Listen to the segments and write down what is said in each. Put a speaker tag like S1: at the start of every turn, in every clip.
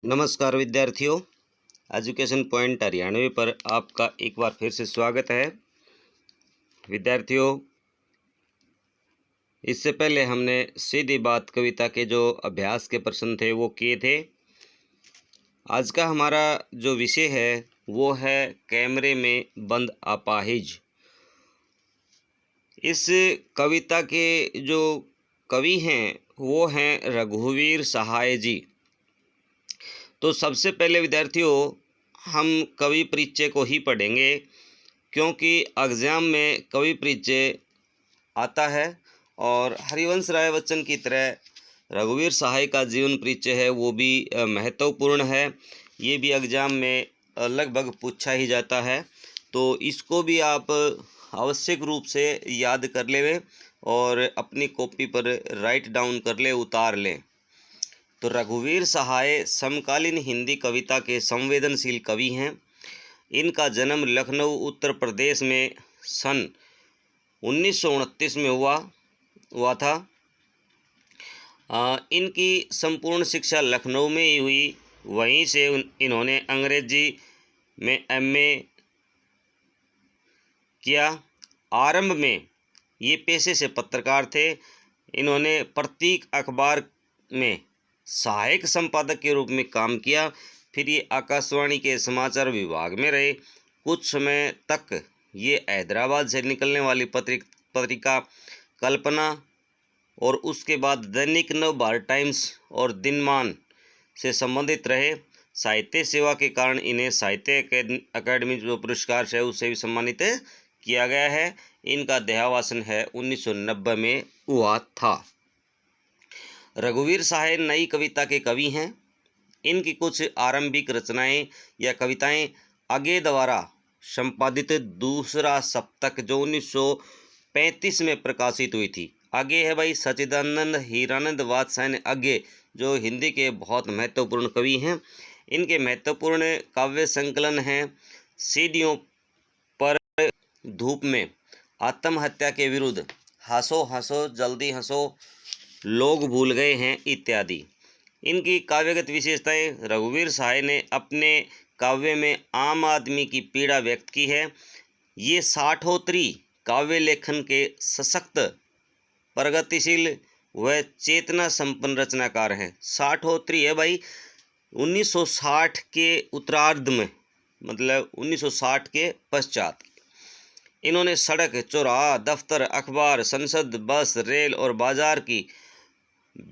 S1: नमस्कार विद्यार्थियों, education point Haryanvi पर आपका एक बार फिर से स्वागत है। विद्यार्थियों, इससे पहले हमने सीधी बात कविता के जो अभ्यास के प्रश्न थे वो किए थे। आज का हमारा जो विषय है वो है कैमरे में बंद अपाहिज। इस कविता के जो कवि हैं वो हैं रघुवीर सहाय जी। तो सबसे पहले विद्यार्थियों हम कवि परिचय को ही पढ़ेंगे, क्योंकि एग्ज़ाम में कवि परिचय आता है और हरिवंश राय बच्चन की तरह रघुवीर सहाय का जीवन परिचय है वो भी महत्वपूर्ण है। ये भी एग्ज़ाम में लगभग पूछा ही जाता है, तो इसको भी आप आवश्यक रूप से याद कर लें और अपनी कॉपी पर राइट डाउन कर ले, उतार लें। तो रघुवीर सहाय समकालीन हिंदी कविता के संवेदनशील कवि हैं। इनका जन्म लखनऊ उत्तर प्रदेश में सन 1929 में हुआ था। इनकी संपूर्ण शिक्षा लखनऊ में ही हुई। वहीं से इन्होंने अंग्रेजी में एमए किया। आरंभ में ये पेशे से पत्रकार थे। इन्होंने प्रतीक अखबार में सहायक संपादक के रूप में काम किया। फिर ये आकाशवाणी के समाचार विभाग में रहे। कुछ समय तक ये हैदराबाद से निकलने वाली पत्रिका कल्पना और उसके बाद दैनिक नवभारत टाइम्स और दिनमान से संबंधित रहे। साहित्य सेवा के कारण इन्हें साहित्य अकादमी जो पुरस्कार है उससे भी सम्मानित किया गया है। इनका देहावसान है 1990 में हुआ था। रघुवीर सहाय नई कविता के कवि हैं। इनकी कुछ आरंभिक रचनाएं या कविताएं आगे द्वारा संपादित दूसरा सप्तक जो 1935 में प्रकाशित हुई थी। आगे है भाई सच्चिदानंद हीरानंद वात्स्यायन आगे, जो हिंदी के बहुत महत्वपूर्ण कवि हैं। इनके महत्वपूर्ण काव्य संकलन हैं सीढ़ियों पर, धूप में, आत्महत्या के विरुद्ध, हंसो हंसो जल्दी हंसो, लोग भूल गए हैं इत्यादि। इनकी काव्यगत विशेषताएं, रघुवीर सहाय ने अपने काव्य में आम आदमी की पीड़ा व्यक्त की है। ये साठोत्री काव्य लेखन के सशक्त, प्रगतिशील व चेतना संपन्न रचनाकार हैं। साठोत्री है भाई 1960 के उत्तरार्ध में, मतलब 1960 के पश्चात। इन्होंने सड़क, चौराहा, दफ्तर, अखबार, संसद, बस, रेल और बाजार की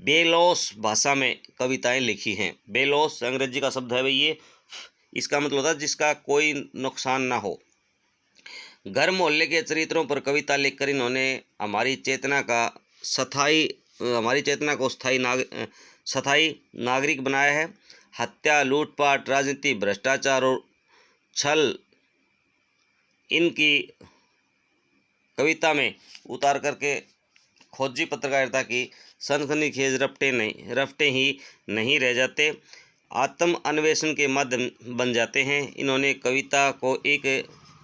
S1: बेलौस भाषा में कविताएं लिखी हैं। बेलौस अंग्रेजी का शब्द है भाई ये, इसका मतलब होता है जिसका कोई नुकसान ना हो। घर मोहल्ले के चरित्रों पर कविता लिखकर इन्होंने हमारी चेतना को स्थायी नागरिक बनाया है। हत्या, लूटपाट, राजनीति, भ्रष्टाचार और छल इनकी कविता में उतार करके खोजी पत्रकारिता की सनसनीखेज रफ्टे ही नहीं रह जाते, आत्म अन्वेषण के माध्यम बन जाते हैं। इन्होंने कविता को एक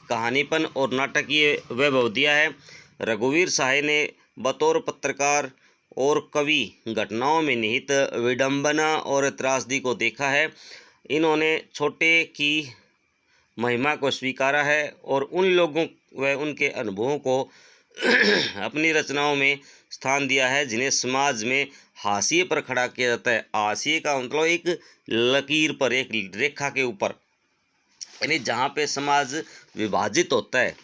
S1: कहानीपन और नाटकीय वैभव दिया है। रघुवीर सहाय ने बतौर पत्रकार और कवि घटनाओं में निहित विडंबना और त्रासदी को देखा है। इन्होंने छोटे की महिमा को स्वीकारा है और उन लोगों व उनके अनुभवों को अपनी रचनाओं में स्थान दिया है जिन्हें समाज में हाशिए पर खड़ा किया जाता है। हाशिए का मतलब एक लकीर पर, एक रेखा के ऊपर, यानी जहाँ पे समाज विभाजित होता है,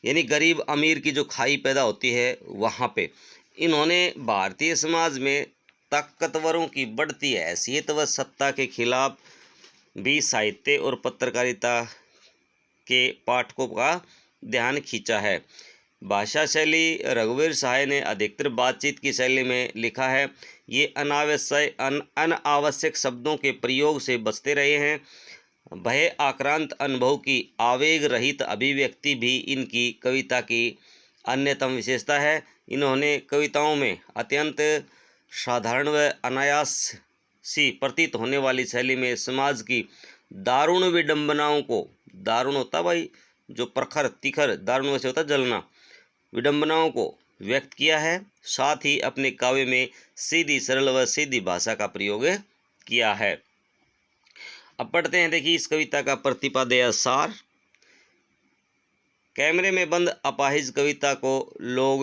S1: यानी गरीब अमीर की जो खाई पैदा होती है वहाँ पे इन्होंने भारतीय समाज में ताकतवरों की बढ़ती हैसियत व सत्ता के खिलाफ भी साहित्य और पत्रकारिता के पाठकों का ध्यान खींचा है। भाषा शैली, रघुवीर सहाय ने अधिकतर बातचीत की शैली में लिखा है। ये अनावश्यक शब्दों के प्रयोग से बचते रहे हैं। भय आक्रांत अनुभव की आवेग रहित अभिव्यक्ति भी इनकी कविता की अन्यतम विशेषता है। इन्होंने कविताओं में अत्यंत साधारण व अनायास सी प्रतीत होने वाली शैली में समाज की दारुण विडंबनाओं को, दारुण होता भाई जो प्रखर तिखर, दारुण वैसे होता जलना, विडंबनाओं को व्यक्त किया है। साथ ही अपने काव्य में सीधी, सरल व सीधी भाषा का प्रयोग किया है। अब पढ़ते हैं, देखिए इस कविता का प्रतिपाद्य सार। कैमरे में बंद अपाहिज कविता को लोग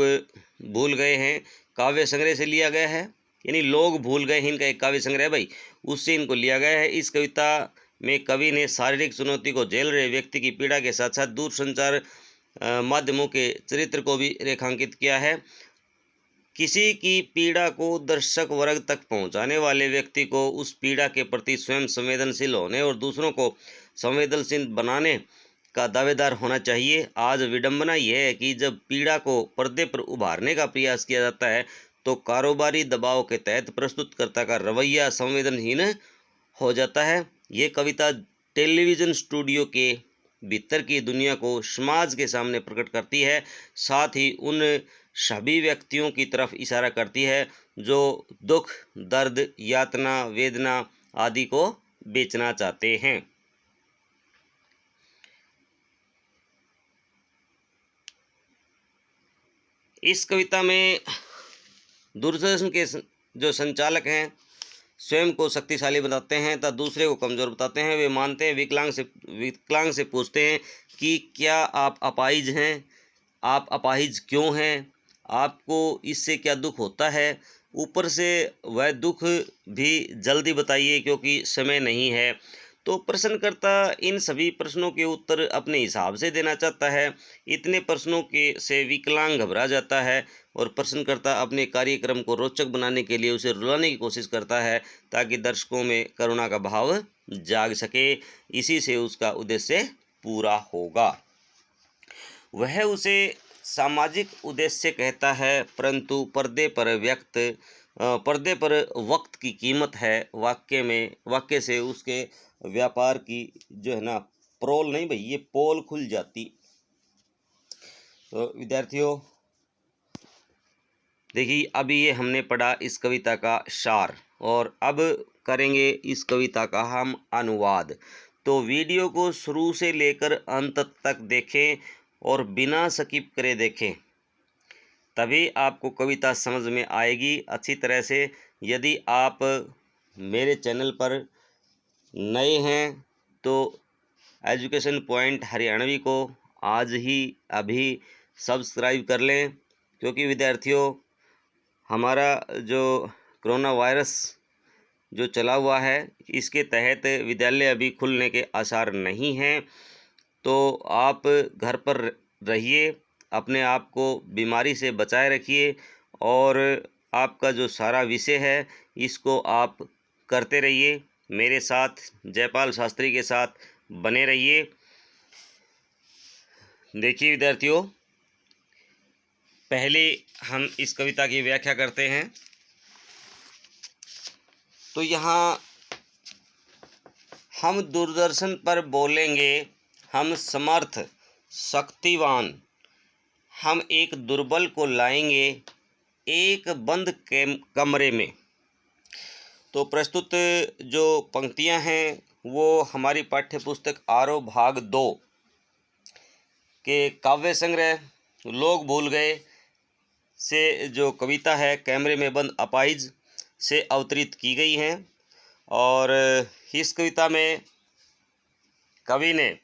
S1: भूल गए हैं काव्य संग्रह से लिया गया है, यानी लोग भूल गए हैं, इनका एक काव्य संग्रह है भाई, उससे इनको लिया गया है। इस कविता में कवि ने शारीरिक चुनौती को झेल रहे व्यक्ति की पीड़ा के साथ साथ दूरसंचार माध्यमों के चरित्र को भी रेखांकित किया है। किसी की पीड़ा को दर्शक वर्ग तक पहुंचाने वाले व्यक्ति को उस पीड़ा के प्रति स्वयं संवेदनशील होने और दूसरों को संवेदनशील बनाने का दावेदार होना चाहिए। आज विडंबना यह है कि जब पीड़ा को पर्दे पर उभारने का प्रयास किया जाता है तो कारोबारी दबाव के तहत प्रस्तुतकर्ता का रवैया संवेदनहीन हो जाता है। ये कविता टेलीविज़न स्टूडियो के भीतर की दुनिया को समाज के सामने प्रकट करती है, साथ ही उन सभी व्यक्तियों की तरफ इशारा करती है जो दुख, दर्द, यातना, वेदना आदि को बेचना चाहते हैं। इस कविता में दूरदर्शन के जो संचालक हैं स्वयं को शक्तिशाली बताते हैं तथा दूसरे को कमज़ोर बताते हैं। वे मानते हैं, विकलांग से पूछते हैं कि क्या आप अपाहिज हैं, आप अपाहिज क्यों हैं, आपको इससे क्या दुख होता है, ऊपर से वह दुख भी जल्दी बताइए क्योंकि समय नहीं है। तो प्रश्नकर्ता इन सभी प्रश्नों के उत्तर अपने हिसाब से देना चाहता है। इतने प्रश्नों के से विकलांग घबरा जाता है और प्रश्नकर्ता अपने कार्यक्रम को रोचक बनाने के लिए उसे रुलाने की कोशिश करता है ताकि दर्शकों में करुणा का भाव जाग सके। इसी से उसका उद्देश्य पूरा होगा। वह उसे सामाजिक उद्देश्य कहता है, परंतु पर्दे पर वक्त की कीमत है। वाक्य से उसके व्यापार की जो है ना प्रोल नहीं भाई, ये पोल खुल जाती। तो विद्यार्थियों देखिए, अभी ये हमने पढ़ा इस कविता का सार और अब करेंगे इस कविता का हम अनुवाद। तो वीडियो को शुरू से लेकर अंत तक देखें और बिना स्किप करे देखें, तभी आपको कविता समझ में आएगी अच्छी तरह से। यदि आप मेरे चैनल पर नए हैं तो एजुकेशन पॉइंट हरियाणवी को आज ही अभी सब्सक्राइब कर लें, क्योंकि विद्यार्थियों हमारा जो कोरोना वायरस जो चला हुआ है इसके तहत विद्यालय अभी खुलने के आसार नहीं हैं। तो आप घर पर रहिए, अपने आप को बीमारी से बचाए रखिए और आपका जो सारा विषय है इसको आप करते रहिए। मेरे साथ जयपाल शास्त्री के साथ बने रहिए। देखिए विद्यार्थियों, पहले हम इस कविता की व्याख्या करते हैं। तो यहाँ हम दूरदर्शन पर बोलेंगे, हम समर्थ शक्तिवान, हम एक दुर्बल को लाएंगे एक बंद कमरे में। तो प्रस्तुत जो पंक्तियां हैं वो हमारी पाठ्य पुस्तक आरोह भाग 2 के काव्य संग्रह लोग भूल गए से जो कविता है कैमरे में बंद अपाहिज से अवतरित की गई हैं। और इस कविता में कवि ने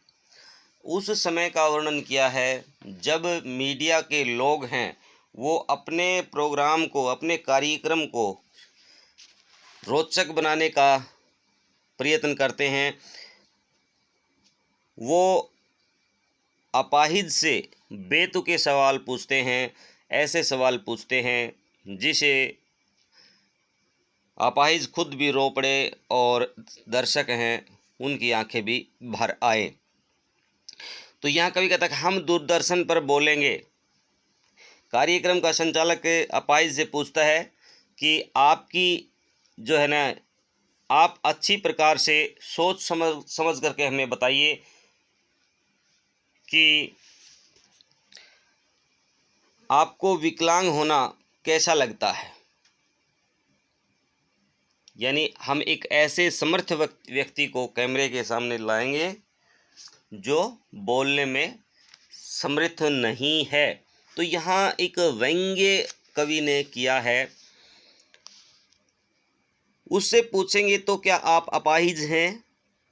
S1: उस समय का वर्णन किया है जब मीडिया के लोग हैं वो अपने प्रोग्राम को, अपने कार्यक्रम को रोचक बनाने का प्रयत्न करते हैं। वो अपाहिज से बेतुके सवाल पूछते हैं, ऐसे सवाल पूछते हैं जिसे अपाहिज खुद भी रो पड़े और दर्शक हैं उनकी आंखें भी भर आए। तो यहाँ कवि कहता है हम दूरदर्शन पर बोलेंगे। कार्यक्रम का संचालक अपाहिज से पूछता है कि आपकी जो है ना, आप अच्छी प्रकार से सोच समझ करके हमें बताइए कि आपको विकलांग होना कैसा लगता है। यानी हम एक ऐसे समर्थ व्यक्ति को कैमरे के सामने लाएंगे जो बोलने में समर्थ नहीं है। तो यहाँ एक व्यंग्य कवि ने किया है। उससे पूछेंगे तो क्या आप अपाहिज हैं,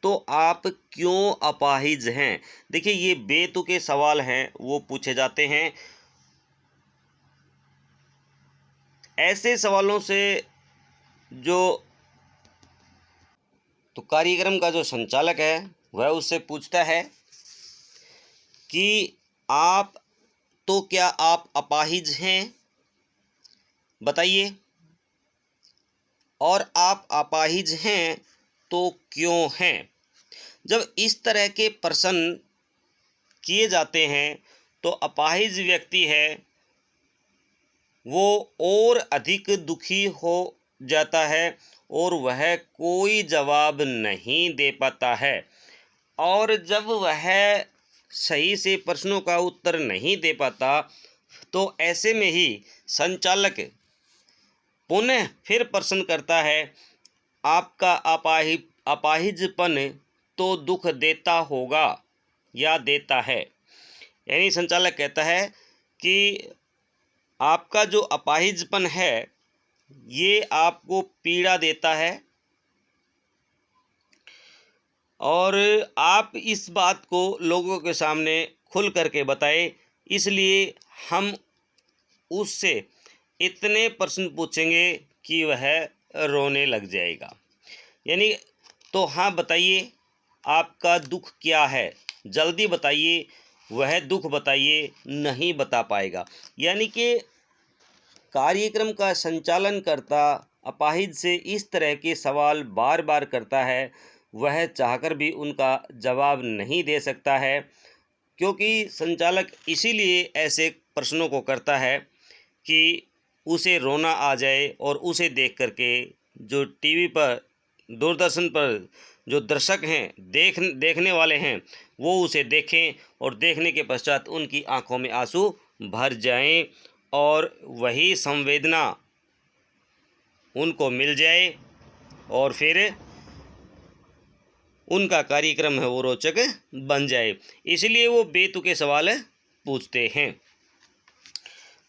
S1: तो आप क्यों अपाहिज हैं। देखिए ये बेतुके सवाल हैं वो पूछे जाते हैं। ऐसे सवालों से जो तो कार्यक्रम का जो संचालक है वह उससे पूछता है कि आप तो क्या आप अपाहिज हैं, बताइए, और आप अपाहिज हैं तो क्यों हैं। जब इस तरह के प्रश्न किए जाते हैं तो अपाहिज व्यक्ति है वो और अधिक दुखी हो जाता है और वह कोई जवाब नहीं दे पाता है। और जब वह सही से प्रश्नों का उत्तर नहीं दे पाता तो ऐसे में ही संचालक पुनः फिर प्रश्न करता है, आपका अपाहिजपन तो दुख देता होगा या देता है। यानी संचालक कहता है कि आपका जो अपाहिजपन है ये आपको पीड़ा देता है और आप इस बात को लोगों के सामने खुल करके बताएं, इसलिए हम उससे इतने प्रश्न पूछेंगे कि वह रोने लग जाएगा। यानी तो हाँ बताइए आपका दुख क्या है, जल्दी बताइए, वह दुख बताइए, नहीं बता पाएगा। यानी कि कार्यक्रम का संचालन करता अपाहिज से इस तरह के सवाल बार बार करता है, वह चाहकर भी उनका जवाब नहीं दे सकता है, क्योंकि संचालक इसीलिए ऐसे प्रश्नों को करता है कि उसे रोना आ जाए और उसे देख करके जो टीवी पर दूरदर्शन पर जो दर्शक हैं देखने वाले हैं वो उसे देखें और देखने के पश्चात उनकी आंखों में आंसू भर जाएं और वही संवेदना उनको मिल जाए और फिर उनका कार्यक्रम है वो रोचक बन जाए। इसलिए वो बेतुके सवाल पूछते हैं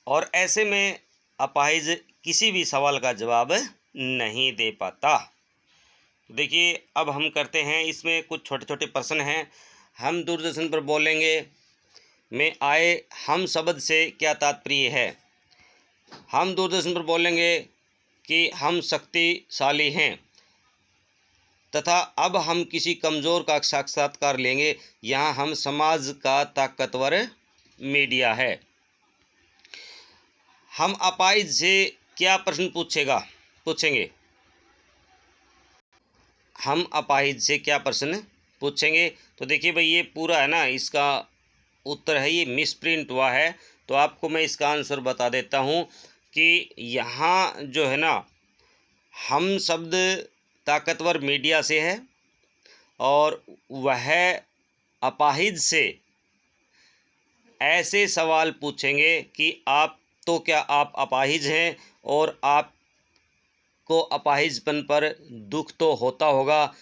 S1: और ऐसे में अपाहिज किसी भी सवाल का जवाब नहीं दे पाता। देखिए अब हम करते हैं, इसमें कुछ छोटे छोटे प्रश्न हैं। हम दूरदर्शन पर बोलेंगे में आए हम शब्द से क्या तात्पर्य है। हम दूरदर्शन पर बोलेंगे कि हम शक्तिशाली हैं तथा अब हम किसी कमज़ोर का साक्षात्कार लेंगे, यहाँ हम समाज का ताकतवर मीडिया है। हम अपाहिज से क्या प्रश्न पूछेंगे। हम अपाहिज से क्या प्रश्न पूछेंगे। तो देखिए भाई ये पूरा है ना, इसका उत्तर है, ये मिसप्रिंट हुआ है, तो आपको मैं इसका आंसर बता देता हूँ कि यहाँ जो है ना हम शब्द ताकतवर मीडिया से है और वह अपाहिज से ऐसे सवाल पूछेंगे कि आप तो क्या आप अपाहिज हैं और आपको अपाहिजपन पर दुख तो होता होगा,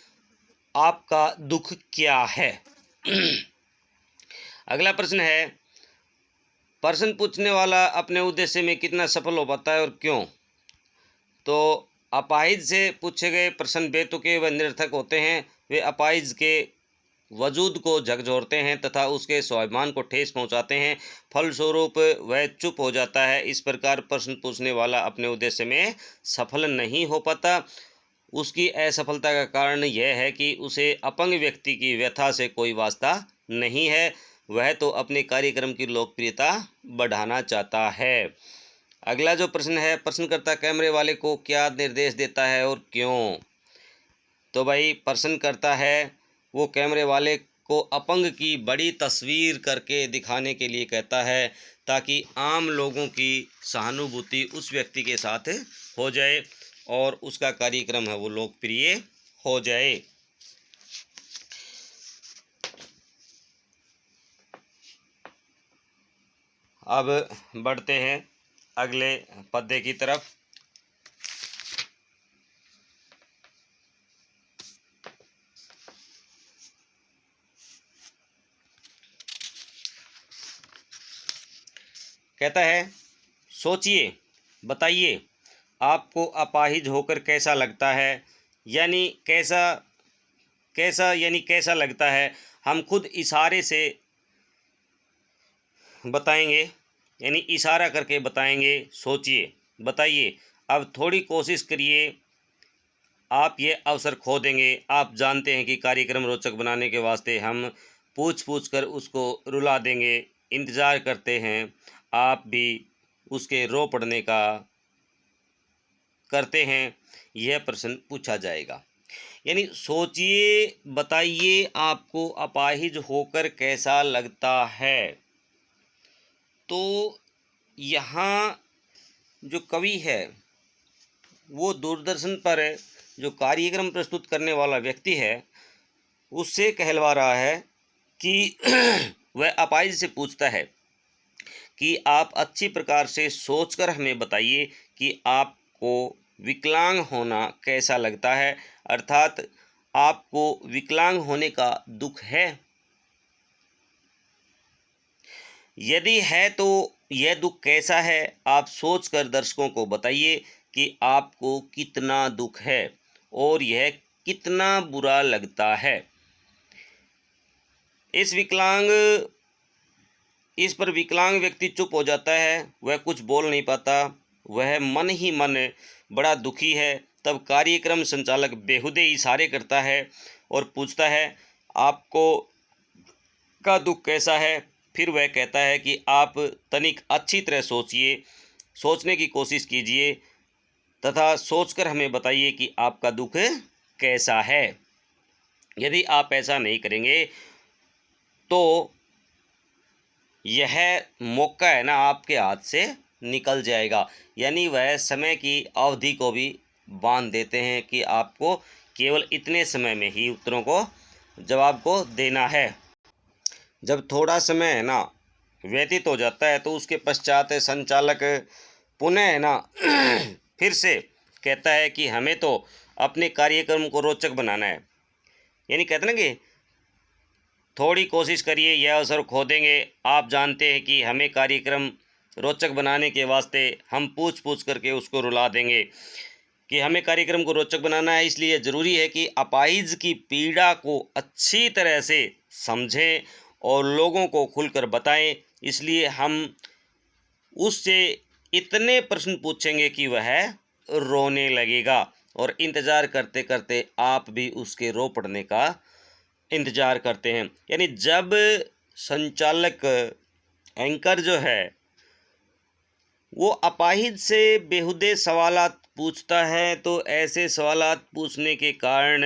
S1: आपका दुख क्या है। अगला प्रश्न है, प्रश्न पूछने वाला अपने उद्देश्य में कितना सफल हो पाता है और क्यों। तो अपाहिज से पूछे गए प्रश्न बेतुके व निरर्थक होते हैं। वे अपाहिज के वजूद को झकझोरते हैं तथा उसके स्वाभिमान को ठेस पहुंचाते हैं, फलस्वरूप वह चुप हो जाता है। इस प्रकार प्रश्न पूछने वाला अपने उद्देश्य में सफल नहीं हो पाता। उसकी असफलता का कारण यह है कि उसे अपंग व्यक्ति की व्यथा से कोई वास्ता नहीं है, वह तो अपने कार्यक्रम की लोकप्रियता बढ़ाना चाहता है। अगला जो प्रश्न है, प्रश्नकर्ता कैमरे वाले को क्या निर्देश देता है और क्यों। तो भाई प्रश्नकर्ता है वो कैमरे वाले को अपंग की बड़ी तस्वीर करके दिखाने के लिए कहता है ताकि आम लोगों की सहानुभूति उस व्यक्ति के साथ हो जाए और उसका कार्यक्रम है वो लोकप्रिय हो जाए। अब बढ़ते हैं अगले पद्य की तरफ। कहता है, सोचिए, बताइए आपको अपाहिज होकर कैसा लगता है। यानी कैसा कैसा यानी कैसा लगता है, हम खुद इशारे से बताएंगे, यानी इशारा करके बताएंगे। सोचिए, बताइए, अब थोड़ी कोशिश करिए, आप ये अवसर खो देंगे। आप जानते हैं कि कार्यक्रम रोचक बनाने के वास्ते हम पूछ पूछ कर उसको रुला देंगे, इंतज़ार करते हैं, आप भी उसके रो पड़ने का करते हैं, यह प्रश्न पूछा जाएगा। यानी सोचिए, बताइए, आपको अपाहिज होकर कैसा लगता है। तो यहाँ जो कवि है वो दूरदर्शन पर जो कार्यक्रम प्रस्तुत करने वाला व्यक्ति है उससे कहलवा रहा है कि वह अपाहिज से पूछता है कि आप अच्छी प्रकार से सोचकर हमें बताइए कि आपको विकलांग होना कैसा लगता है, अर्थात आपको विकलांग होने का दुख है। यदि है तो यह दुख कैसा है, आप सोचकर दर्शकों को बताइए कि आपको कितना दुख है और यह कितना बुरा लगता है। इस पर विकलांग व्यक्ति चुप हो जाता है, वह कुछ बोल नहीं पाता, वह मन ही मन बड़ा दुखी है। तब कार्यक्रम संचालक बेहुदे इशारे करता है और पूछता है, आपको का दुख कैसा है। फिर वह कहता है कि आप तनिक अच्छी तरह सोचिए, सोचने की कोशिश कीजिए तथा सोचकर हमें बताइए कि आपका दुख कैसा है। यदि आप ऐसा नहीं करेंगे तो यह मौका है ना आपके हाथ से निकल जाएगा। यानी वह समय की अवधि को भी बांध देते हैं कि आपको केवल इतने समय में ही उत्तरों को जवाब को देना है। जब थोड़ा समय है ना व्यतीत हो जाता है तो उसके पश्चात संचालक पुनः है ना फिर से कहता है कि हमें तो अपने कार्यक्रम को रोचक बनाना है। यानी कहते ना कि थोड़ी कोशिश करिए, यह अवसर खो देंगे। आप जानते हैं कि हमें कार्यक्रम रोचक बनाने के वास्ते हम पूछ पूछ करके उसको रुला देंगे कि हमें कार्यक्रम को रोचक बनाना है, इसलिए ज़रूरी है कि अपाहिज की पीड़ा को अच्छी तरह से समझें और लोगों को खुलकर बताएं। इसलिए हम उससे इतने प्रश्न पूछेंगे कि वह रोने लगेगा और इंतज़ार करते करते आप भी उसके रो पड़ने का इंतज़ार करते हैं। यानी जब संचालक एंकर जो है वो अपाहिज से बेहुदे सवालात पूछता है तो ऐसे सवालात पूछने के कारण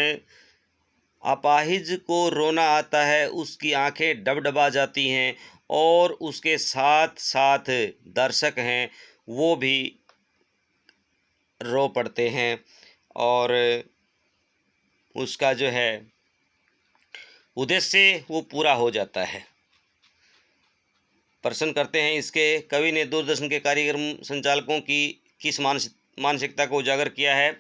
S1: अपाहिज को रोना आता है, उसकी आंखें डबडबा जाती हैं और उसके साथ साथ दर्शक हैं वो भी रो पड़ते हैं और उसका जो है उद्देश्य वो पूरा हो जाता है। प्रश्न करते हैं इसके कवि ने दूरदर्शन के कार्यक्रम संचालकों की किस मानसिकता को उजागर किया है।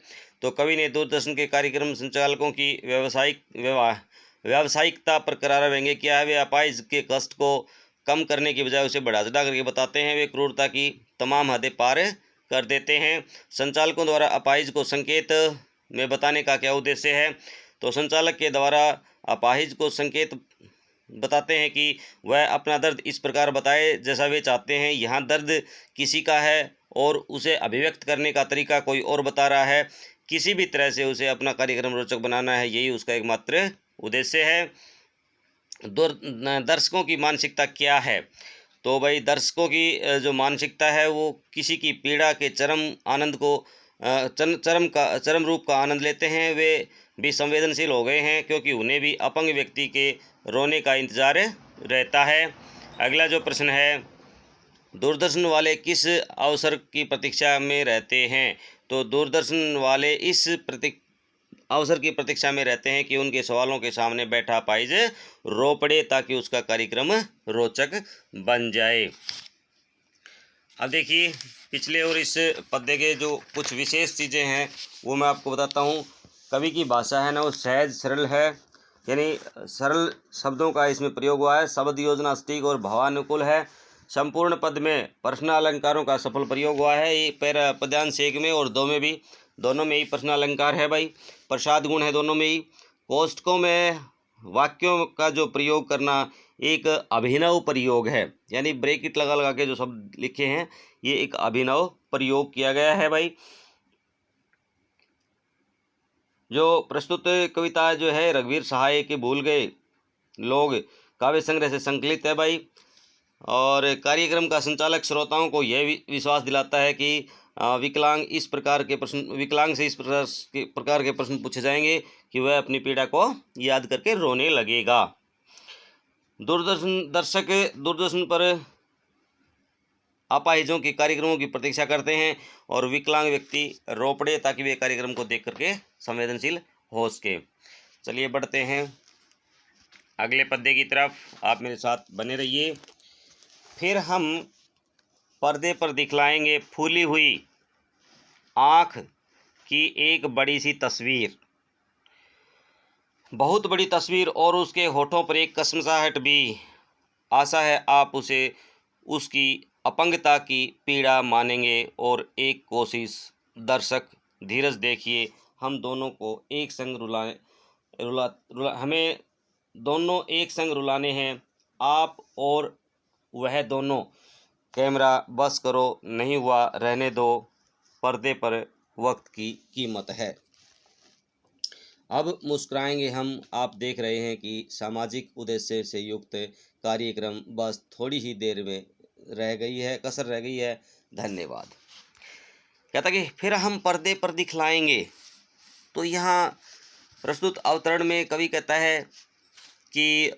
S1: तो कवि ने दूरदर्शन के कार्यक्रम संचालकों की व्यावसायिकता पर करारा व्यंग्य किया है। वे अपाहिज के कष्ट को कम करने की बजाय उसे बढ़ा चढ़ा करके बताते हैं। वे क्रूरता की तमाम हदें पार कर देते हैं। संचालकों द्वारा अपाहिज को संकेत में बताने का क्या उद्देश्य है। तो संचालक के द्वारा अपाहिज को संकेत बताते हैं कि वह अपना दर्द इस प्रकार बताए जैसा वे चाहते हैं। यहाँ दर्द किसी का है और उसे अभिव्यक्त करने का तरीका कोई और बता रहा है। किसी भी तरह से उसे अपना कार्यक्रम रोचक बनाना है, यही उसका एकमात्र उद्देश्य है। दर्शकों की मानसिकता क्या है। तो भाई दर्शकों की जो मानसिकता है वो किसी की पीड़ा के चरम रूप का आनंद लेते हैं। वे भी संवेदनशील हो गए हैं क्योंकि उन्हें भी अपंग व्यक्ति के रोने का इंतज़ार रहता है। अगला जो प्रश्न है, दूरदर्शन वाले किस अवसर की प्रतीक्षा में रहते हैं। तो दूरदर्शन वाले इस अवसर की प्रतीक्षा में रहते हैं कि उनके सवालों के सामने बैठा अपाहिज रो पड़े ताकि उसका कार्यक्रम रोचक बन जाए। अब देखिए पिछले और इस पद्य के जो कुछ विशेष चीज़ें हैं वो मैं आपको बताता हूँ। कवि की भाषा है ना वो सहज सरल है, यानी सरल शब्दों का इसमें प्रयोग हुआ है। शब्द योजना सटीक और भावानुकूल है। संपूर्ण पद में प्रश्न अलंकारों का सफल प्रयोग हुआ है। ये पद्यांश 1 में और 2 में भी, दोनों में ही प्रश्न अलंकार है भाई। प्रसाद गुण है दोनों में ही। कोष्ठकों में वाक्यों का जो प्रयोग करना एक अभिनव प्रयोग है, यानी ब्रैकेट लगा लगा के जो शब्द लिखे हैं ये एक अभिनव प्रयोग किया गया है भाई। जो प्रस्तुत कविता जो है रघुवीर सहाय के भूल गए लोग काव्य संग्रह से संकलित है भाई। और कार्यक्रम का संचालक श्रोताओं को यह विश्वास दिलाता है कि विकलांग से इस प्रकार के प्रश्न पूछे जाएंगे कि वह अपनी पीड़ा को याद करके रोने लगेगा। दूरदर्शन पर अपाहिजों के कार्यक्रमों की प्रतीक्षा करते हैं और विकलांग व्यक्ति रो पड़े ताकि वे कार्यक्रम को देख करके संवेदनशील हो सके। चलिए बढ़ते हैं अगले पद्य की तरफ, आप मेरे साथ बने रहिए। फिर हम पर्दे पर दिखलाएंगे फूली हुई आँख की एक बड़ी सी तस्वीर, बहुत बड़ी तस्वीर, और उसके होठों पर एक कसमसाहट भी। आशा है आप उसे उसकी अपंगता की पीड़ा मानेंगे और एक कोशिश। दर्शक धीरज देखिए, हम दोनों को एक संग हमें दोनों एक संग रुलाने हैं, आप और वह दोनों। कैमरा बस करो, नहीं हुआ रहने दो, पर्दे पर वक्त की कीमत है। अब मुस्कुराएंगे हम, आप देख रहे हैं कि सामाजिक उद्देश्य से युक्त कार्यक्रम बस थोड़ी ही देर में कसर रह गई है। धन्यवाद। कहता कि फिर हम पर्दे पर दिखलाएंगे। तो यहाँ प्रस्तुत अवतरण में कवि कहता है कि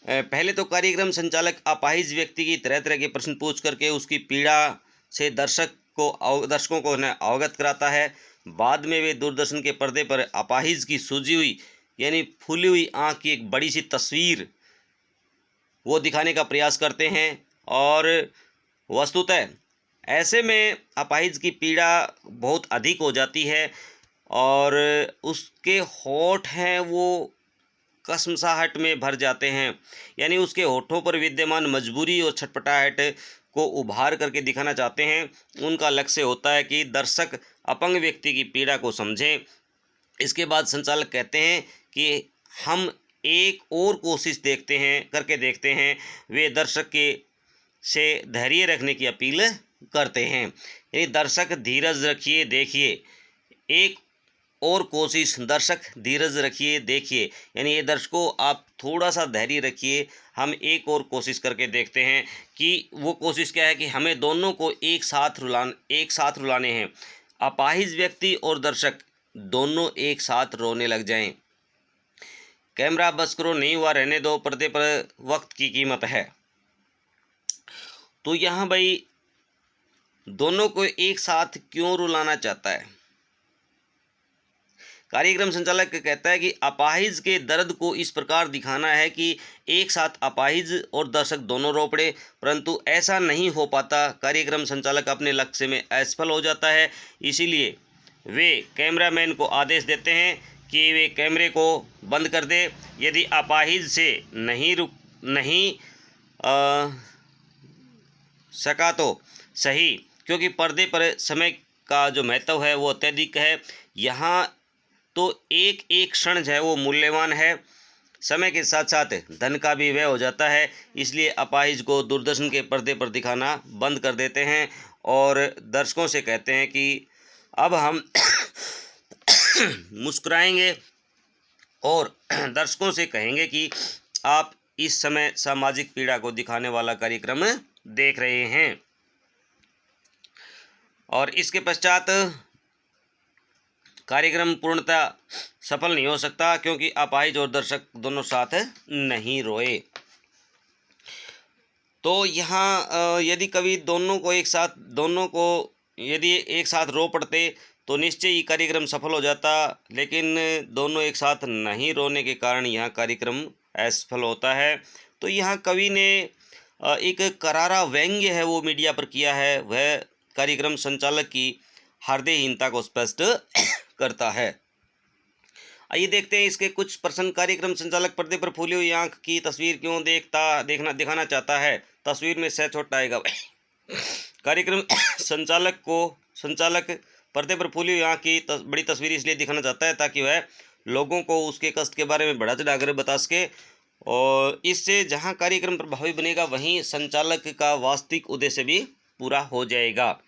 S1: पहले तो कार्यक्रम संचालक अपाहिज व्यक्ति की तरह तरह के प्रश्न पूछ करके उसकी पीड़ा से दर्शकों को अवगत कराता है। बाद में वे दूरदर्शन के पर्दे पर अपाहिज की सूजी हुई यानी फूली हुई आँख की एक बड़ी सी तस्वीर वो दिखाने का प्रयास करते हैं। और वस्तुतः ऐसे में अपाहिज की पीड़ा बहुत अधिक हो जाती है और उसके होठ हैं वो कसमसाहट में भर जाते हैं, यानी उसके होठों पर विद्यमान मजबूरी और छटपटाहट को उभार करके दिखाना चाहते हैं। उनका लक्ष्य होता है कि दर्शक अपंग व्यक्ति की पीड़ा को समझें। इसके बाद संचालक कहते हैं कि हम एक और कोशिश करके देखते हैं। वे दर्शक से धैर्य रखने की अपील करते हैं, यानी दर्शक धीरज रखिए देखिए, एक और कोशिश, दर्शक धीरज रखिए देखिए, यानी ये दर्शकों आप थोड़ा सा धैर्य रखिए, हम एक और कोशिश करके देखते हैं। कि वो कोशिश क्या है कि हमें दोनों को एक साथ रुलाने हैं। अपाहिज व्यक्ति और दर्शक दोनों एक साथ रोने लग जाएं। कैमरा बस करो, नहीं हुआ रहने दो, पर्दे पर वक्त की कीमत है। तो यहाँ भाई दोनों को एक साथ क्यों रुलाना चाहता है? कार्यक्रम संचालक कहता है कि अपाहिज के दर्द को इस प्रकार दिखाना है कि एक साथ अपाहिज और दर्शक दोनों रो पड़े, परंतु ऐसा नहीं हो पाता। कार्यक्रम संचालक अपने लक्ष्य में असफल हो जाता है। इसीलिए वे कैमरामैन को आदेश देते हैं कि वे कैमरे को बंद कर दे। यदि अपाहिज से नहीं सका तो सही, क्योंकि पर्दे पर समय का जो महत्व है वो अत्यधिक है। यहाँ तो एक एक क्षण जो है वो मूल्यवान है। समय के साथ साथ धन का भी व्यय हो जाता है। इसलिए अपाहिज को दूरदर्शन के पर्दे पर दिखाना बंद कर देते हैं और दर्शकों से कहते हैं कि अब हम मुस्कुराएंगे और दर्शकों से कहेंगे कि आप इस समय सामाजिक पीड़ा को दिखाने वाला कार्यक्रम देख रहे हैं। और इसके पश्चात कार्यक्रम पूर्णतः सफल नहीं हो सकता क्योंकि अपाहिज और दर्शक दोनों साथ नहीं रोए। तो यहाँ यदि कवि यदि एक साथ रो पड़ते तो निश्चय ही कार्यक्रम सफल हो जाता, लेकिन दोनों एक साथ नहीं रोने के कारण यहाँ कार्यक्रम असफल होता है। तो यहाँ कवि ने एक करारा व्यंग्य है वो मीडिया पर किया है, वह कार्यक्रम संचालक की हृदयहीनता को स्पष्ट करता है। आइए देखते हैं इसके कुछ प्रश्न। कार्यक्रम संचालक पर्दे पर फूली हुई आंख की तस्वीर क्यों दिखाना चाहता है? तस्वीर में सह छोटा आएगा। कार्यक्रम संचालक पर्दे पर फूली हुई आंख की बड़ी तस्वीर इसलिए दिखाना चाहता है ताकि वह लोगों को उसके कष्ट के बारे में बढ़ा चढ़ाकर बता सके, और इससे जहां कार्यक्रम प्रभावी बनेगा वहीं संचालक का वास्तविक उद्देश्य भी पूरा हो जाएगा।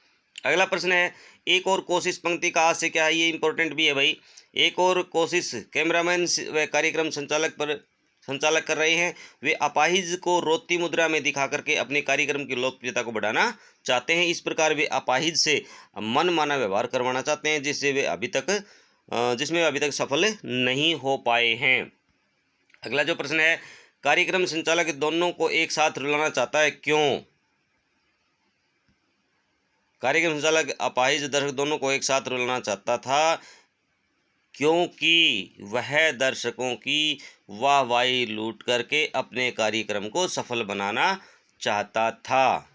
S1: अगला प्रश्न है, एक और कोशिश पंक्ति का आज से क्या है, ये इंपॉर्टेंट भी है भाई। एक और कोशिश कैमरामैन व कार्यक्रम संचालक कर रहे हैं। वे अपाहिज को रोती मुद्रा में दिखा करके अपने कार्यक्रम की लोकप्रियता को बढ़ाना चाहते हैं। इस प्रकार वे अपाहिज से मनमाना व्यवहार करवाना चाहते हैं जिसमें अभी तक सफल नहीं हो पाए हैं। अगला जो प्रश्न है, कार्यक्रम संचालक दोनों को एक साथ रुलाना चाहता है, क्यों? कार्यक्रम संचालक अपाहिज दर्शक दोनों को एक साथ रुलाना चाहता था क्योंकि वह दर्शकों की वाहवाही लूट करके अपने कार्यक्रम को सफल बनाना चाहता था।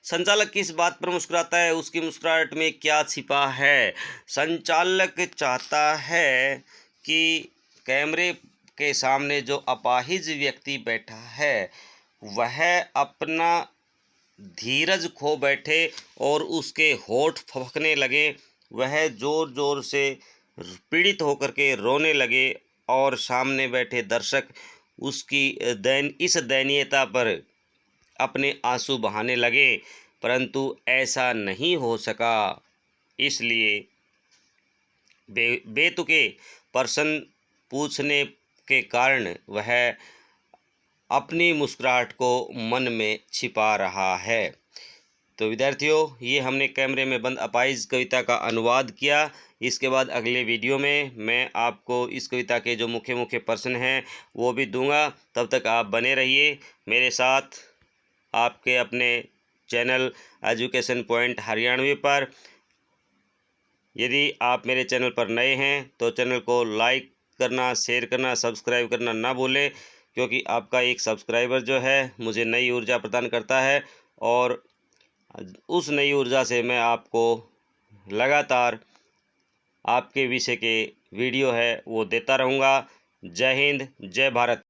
S1: संचालक किस बात पर मुस्कुराता है, उसकी मुस्कुराहट में क्या छिपा है? संचालक चाहता है कि कैमरे के सामने जो अपाहिज व्यक्ति बैठा है वह अपना धीरज खो बैठे और उसके होठ फपकने लगे, वह जोर जोर से पीड़ित होकर के रोने लगे और सामने बैठे दर्शक उसकी इस दयनीयता पर अपने आंसू बहाने लगे, परंतु ऐसा नहीं हो सका। इसलिए बेतुके प्रश्न पूछने के कारण वह अपनी मुस्कुराहट को मन में छिपा रहा है। तो विद्यार्थियों, ये हमने कैमरे में बंद अपाहिज कविता का अनुवाद किया। इसके बाद अगले वीडियो में मैं आपको इस कविता के जो मुख्य मुख्य प्रश्न हैं वो भी दूंगा। तब तक आप बने रहिए मेरे साथ आपके अपने चैनल एजुकेशन पॉइंट हरियाणवी पर। यदि आप मेरे चैनल पर नए हैं तो चैनल को लाइक करना, शेयर करना, सब्सक्राइब करना ना भूलें, क्योंकि आपका एक सब्सक्राइबर जो है मुझे नई ऊर्जा प्रदान करता है और उस नई ऊर्जा से मैं आपको लगातार आपके विषय के वीडियो है वो देता रहूँगा। जय हिंद, जय भारत।